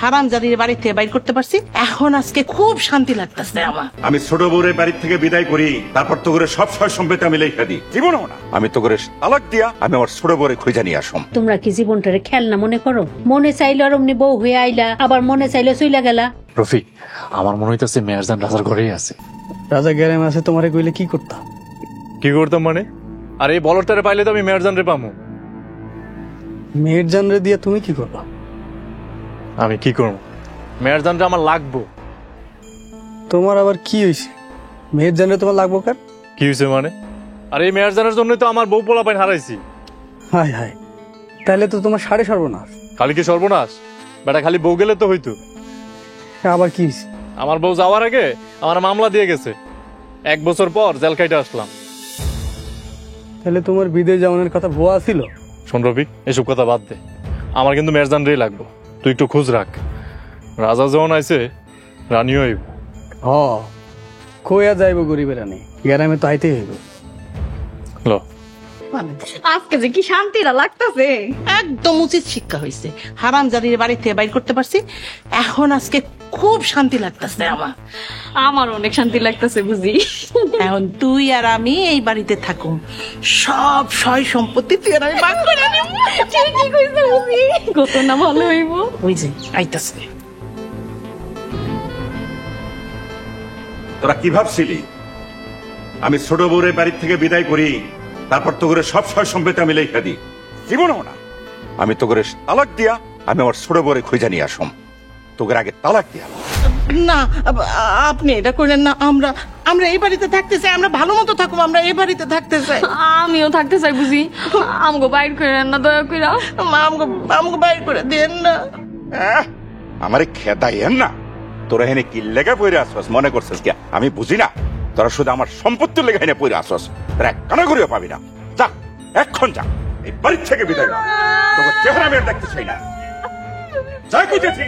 হারামজাদির বাড়ি থেকে বাইর করতে পারছি, এখন আজকে খুব শান্তি লাগতেছে আমার। আমি ছোট বউরের বাড়ি থেকে বিদায় করি, তারপর তো করে সব সয় সম্পত্তি আমি লেখা দিই। জীবনও না আমি তো করে তালাক দিয়া আমি আমার ছোট বউরে খুঁজে নিয়ে আসম। তোমরা কি জীবনটারে খেলনা মনে করো? মনে চাইলো আর অমনি বউ হয়ে আইলা, আবার মনে চাইলো চইলা গেলা। রফিক, আমার মনে হইতেছে মেয়ারজান রাজার ঘরেই আছে। রাজা গ্যারেম আছে, তোমারে কইলে কি করতা? কি করতাম মানে? আর এই বলরটারে পাইলে তো আমি মেয়ারজান রে পামু। মেয়ের জানরে দিয়া তুমি কি করবা? আমি কি করবো? মেয়ারজান রে আমার লাগবো। তোমার আবার কি হয়েছে? মেয়ের জানরে তোমার লাগবো কার? কি হয়েছে মানে? আর এই মেয়ারজানের জন্যই তো আমার বউ পোলা পাইন হারাইছি। হায় হায়, তাহলে তো তোমার সাড়ে সর্বনাশ। খালি কি সর্বনাশ? বেটা খালি বউ গেলে তো হইতো। আবার কি হয়েছে? আমার বউ যাওয়ার আগে আমার মামলা দিয়ে গেছে, 1 বছর পর জেল খাইতে আসলাম। তাহলে তোমার বিদেশ যাওয়ানোর কথা ভুয়া ছিল? শোন রফিক, এসব কথা বাদ দে, আমার কিন্তু মেয়ারজান রেই লাগবো। তুই একটু খোঁজ রাখ। রাজা যখন আইছে রানীও হইব। হ, কইয়া যাইব গরিবের রানী, গ্যারামে তো আইতেই হইব। ল, আজকে যে কি শান্তিটা লাগতেছে। একদম উচিত শিক্ষা হয়েছে। হারামজাদির বাড়ি থেকে বাইর করতে পারছি, এখন আজকে খুব শান্তি লাগতেছে আমার। আমার অনেক শান্তি লাগতেছে বুঝি। এখন তুই আর আমি এই বাড়িতে থাকুম, সব সয় সম্পত্তি তুই আর আমি ভাগ করে নিব। ঠিকই কইছে বুঝি, কত না ভালো হইব। ওই যে আইতাছে। তোরা কি ভাবছিলি আমি ছোট বউরের বাড়ি থেকে বিদায় করি, তারপর তো করে সব সয় সম্পত্তি আমি লেখা দিই? জীবনও না আমি তো করে তালাক দিয়া আমি আমার ছোট বউরে খুঁজে নিয়ে আসম। তোকে আগে তালাক দিয়া। না, আপনি এটা করলেন না। আমরা আমরা এই বাড়িতে থাকতে চাই, আমরা ভালো মতো থাকুম, আমরা এই বাড়িতে থাকতে চাই। আমিও থাকতে চাই বুঝি, আমগো বাইর করে না দয়া কইরা। আমাকে বাইর করে দেন না। আমারে খেদাই না। তোরা এনে কি লেগে পড়ে আসছস মনে করছিস কি আমি বুঝি না? তোরা শুধু আমার সম্পত্তির লেগে এনে পড়ে আসছস, তোরা কানা করিও পাবি না। যা এখন যা, এই বাড়ি থেকে বিদায় হ। তোকে চেহারা আমি আর দেখতে চাই না। যা কইতেছি।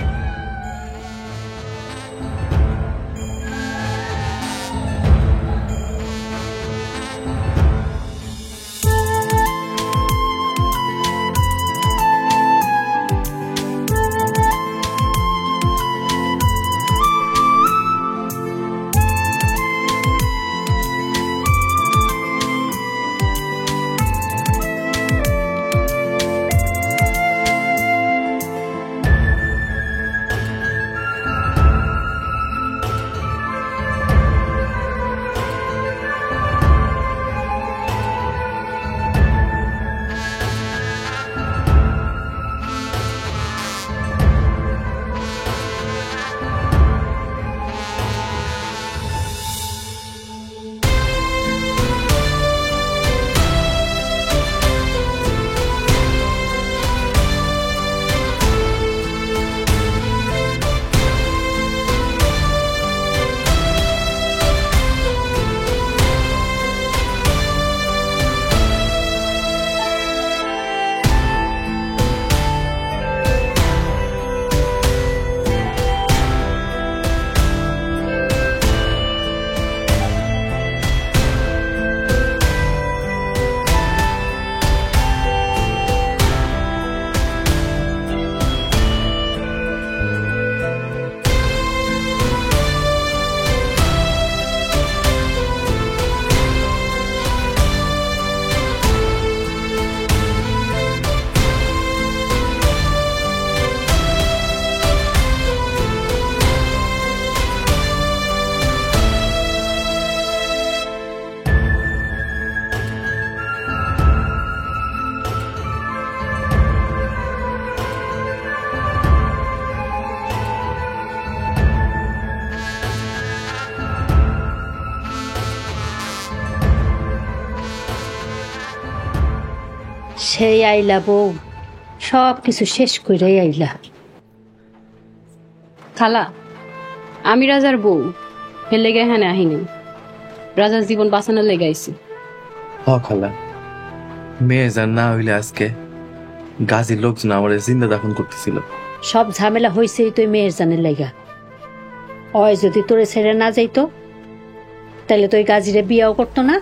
সেই আইলা বউ, সব কিছু শেষ কইরাই আইলা। খালা, আমি রাজার বউ, এর লেগে এখানে আহিনি। রাজার জীবন বাঁচানোর লেগে আইছি। হ খালা, মেয়ে যান না হইলে আজকে গাজীর লোকজন আমার জিন্দা দাফন করতেছিল। সব ঝামেলা হইছেই তুই মেয়ের জানের লাইগা। অয় যদি তোরে ছেড়ে না যাইতো, তাহলে তুই গাজীরে বিয়াও করতো না,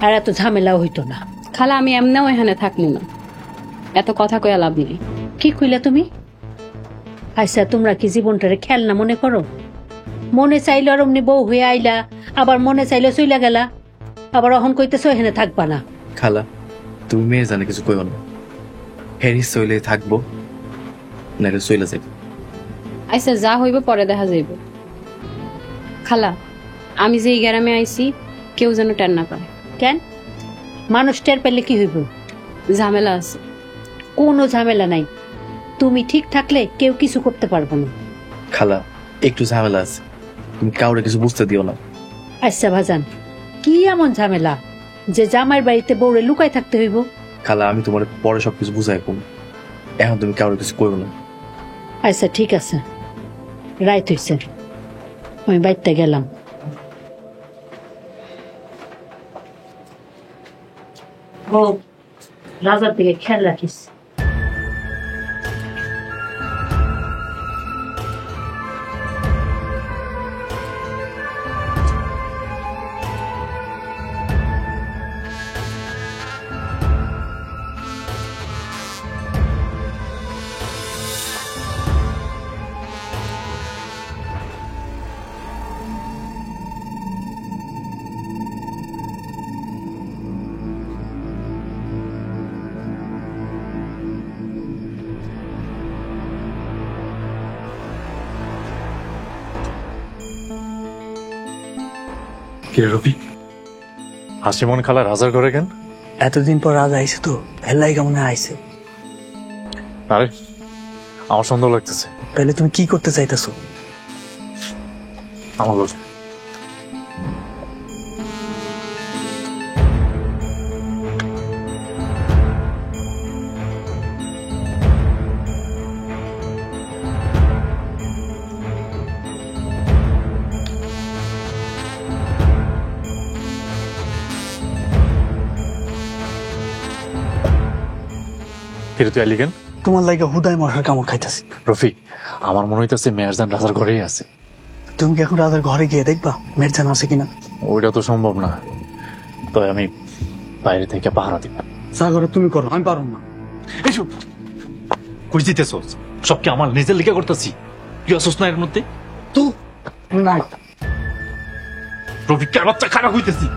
আর এত ঝামেলাও হইতো না। খালা, আমি এমনিও এখানে থাকবো না, এত কথা কয়া লাভ নেই। কি কইলা তুমি? আচ্ছা তোমরা কি জীবনটারে খেলনা মনে করো? মনে চাইলো আর অমনি বউ হয়ে আইলা, আবার মনে চাইলে চইলা গেলা, আবার অহন কইতেছো এখানে থাকবা না। খালা তুমি মেয়ে জানে কিছু কইও না, হ্যারিস চইলে থাকবো নাহলে চইলে যাইব। আচ্ছা যা হইব পরে দেখা যাইব। খালা আমি যে এই গ্রামে আইছি কেউ যেন টের না পায়। কেন? মানুষ টের পেলে কি হইব? ঝামেলা আছে। কোনো ঝামেলা নাই, তুমি ঠিক থাকলে কেউ কিছু করতে পারবে না। খালা একটু ঝামেলা আছে, তুমি কাউরে কিছু বুঝতে দিও না। আচ্ছা ভাজান, কি এমন ঝামেলা যে জামাইয়ের বাড়িতে বউরে লুকায় থাকতে হইব? খালা আমি তোমার পরে সবকিছু বুঝাই কম, এখন তুমি কাউরে কিছু করো না। আচ্ছা ঠিক আছে, রাইত হইছে, আমি বাইতে গেলাম। ও রাজার দিকে খেয়াল রাখিস। কিরে রফি, হাসিমন খালা রাজার ঘরে কেন? এতদিন পর রাজা আইছে তো, হেলাই কেমন আইছে। আরে আমার সন্দেহ লাগতেছে। তাহলে তুমি কি করতে চাইতেছো? আমার বল। ফিরে তুই আলি কেন? তোমার লাগে হুদায় মশার কামড় খাইতেছি। রফি আমার মনে হইতেছে মেয়ারজান রাজার ঘরেই আছে। তুমি কি এখন রাজার ঘরে গিয়ে দেখবা মেরজান আছে কিনা? ওইটা তো সম্ভব না, তবে আমি বাইরে থেকে পাহারা দিব। যা করো তুমি করো, আমি পারব না। এইসব কই দিতেছ? সব কি আমার নিজের লিখে করতেছি? তুই আসোস না এর মধ্যে? তো না রফি কার বাচ্চা খারাপ হইতেছি।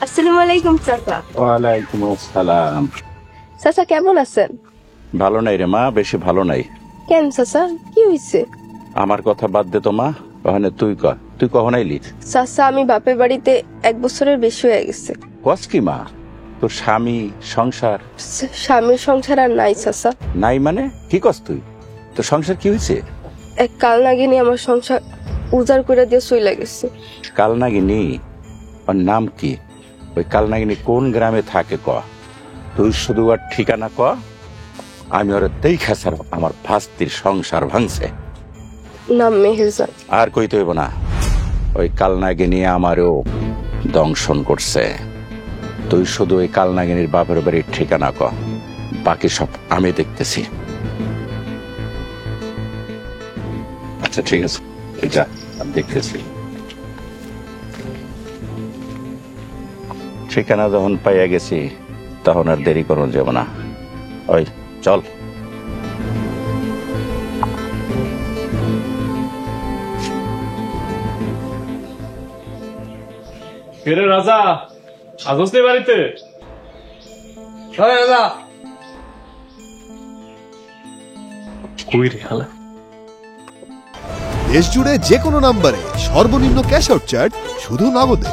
আসসালামু আলাইকুম চাচা। ওয়ালাইকুম আসসালাম। চাচা কেমন আছেন? ভালো নাই রে মা, বেশি ভালো নাই। কেন চাচা, কি হয়েছে? আমার কথা বাদ দে তো মা, ওখানে তুই কখন আইলি? চাচা আমি বাপের বাড়িতে 1 বছরের বেশি হয়ে গেছে। কস কি মা, তোর স্বামী সংসার? স্বামীর সংসার আর নাই চাচা। নাই মানে কি কস তুই? তোর সংসার কি হয়েছে? এক কাল নাগিনী আমার সংসার উজাড় করে দিয়ে চলে গেছে। কালনাগিনী? ওর নাম কি? ওই কালনাগিনী কোন গ্রামে থাকে ক? তুই শুধু আর ঠিকানা ক, আমি ওর দেখা ছাড়া আমার ভাস্তির সংসার ভাঙছে। নাম মেহেরজান। আর কইতে হইব না, ওই কালনাগিনী আমারও দংশন করছে। তুই শুধু ওই কালনাগিনীর বাপের বাড়ির ঠিকানা ক, বাকি সব আমি দেখতেছি। আচ্ছা ঠিক আছে, যা, আমি দেখতেছি। ঠিকানা যখন পাইয়া গেছি তখন আর দেরি করুন যাব না। ওই চল। ফিরে রাজা আসোস নি বাড়িতে? রাজা কই রে হালা? দেশ জুড়ে যে কোনো নম্বরে সর্বনিম্ন ক্যাশ আউট চার্জ শুধু নগদে।